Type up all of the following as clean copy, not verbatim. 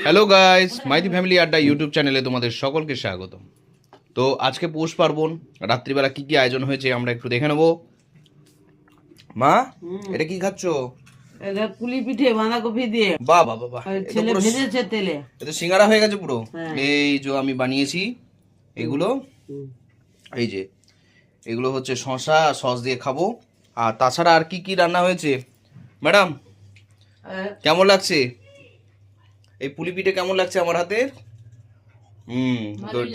Hello guys, Maiti family আড্ডা YouTube চ্যানেলে তোমাদের সকলকে স্বাগত। তো আজকে পৌষ পার্বণ, রাত্রিবেলা কি কি আয়োজন হয়েছে আমরা একটু দেখে নেবো। মা, এটা কি খাচ্ছো? এটা পুলি পিঠে বাঁধাকপি দিয়ে বাহ বাহ বাহ, ছেলে ভেজেছে তেলে। এটা সিঙ্গারা হয়ে গেছে পুরো। হ্যাঁ। এই যে আমি বানিয়েছি এগুলো, এই যে এগুলো হচ্ছে শসা সস দিয়ে খাবো। আর তাছাড়া আর কি কি রান্না হয়েছে ম্যাডাম? কেমন লাগছে এই পুলি পিঠে? কেমন লাগছে আমার হাতের? গুড।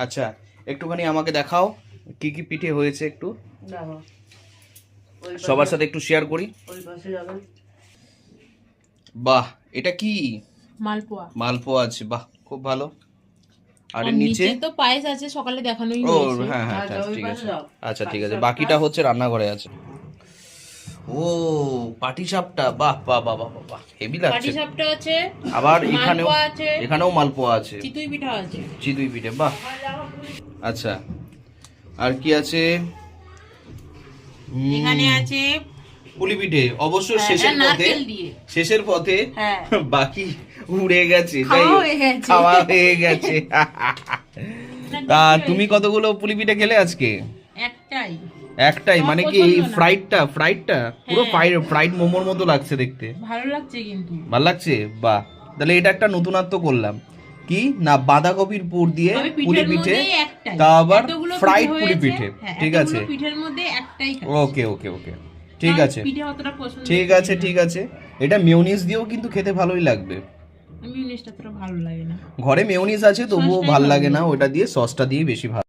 আচ্ছা, একটুখানি আমাকে দেখাও কি কি পিঠে হয়েছে, একটু সবার সাথে একটু শেয়ার করি। বাহ, এটা কি? মালপোয়া। মালপোয়া আছে, বাহ খুব ভালো। আর এর নিচে তো পায়েস আছে, সকালে দেখানোই ও হয়েছে। হ্যাঁ হ্যাঁ, ঠিক আছে। আচ্ছা ঠিক আছে, বাকিটা হচ্ছে রান্নাঘরে আছে। ও পাটিসাপটা, বাহ বাহ বাহ বাহ বাহ, হেভি লাগছে। পাটিসাপটা আছে, আবার এখানেও মালপোয়া আছে, এখানেও মালপোয়া আছে, চিতই পিঠা আছে। চিতই পিঠে, বাহ। আচ্ছা, আর কি আছে? এখানে আছে পুলি পিঠে, অবশ্য শেষের পথে, নারকেল দিয়ে। শেষের পথে হ্যাঁ। বাকি উড়ে গেছে, তাই খাওয়া হয়ে গেছে। খাওয়া হয়ে গেছে। তা তুমি কতগুলো পুলি পিঠে খেলে আজকে? একটাই। একটাই? মানে কি এই ফ্রাইডটা পুরো ফ্রাইড মোমোর মতো লাগছে দেখতে। ভালো লাগছে কিন্তু। ভালো লাগছে, বাহ। তাহলে এটা একটা নতুনত্ব করলাম, কি না বাঁধাকপির পুর দিয়ে তবে পুলি পিঠের পিঠে, মধ্যেই একটাই। তা আবার এতগুলো ফ্রাইড পিঠে পুলি হয়েছে, পিঠে, হ্যাঁ, ঠিক আছে। এতগুলো পিঠের মধ্যে একটাই খাচ্ছি। ওকে ওকে ওকে, ঠিক আছে, পিঠে অতটা পছন্দ ঠিক আছে ঠিক আছে। এটা মেয়োনিজ দিয়েও কিন্তু খেতে ভালোই লাগবে। আমি মিউনিসটা অতটা ভালো লাগে না। ঘরে মেয়োনিজ আছে তবুও সসটাই ভাল ভালো লাগে না, লাগে। ওটা দিয়ে সসটা দিয়ে বেশি ভালো।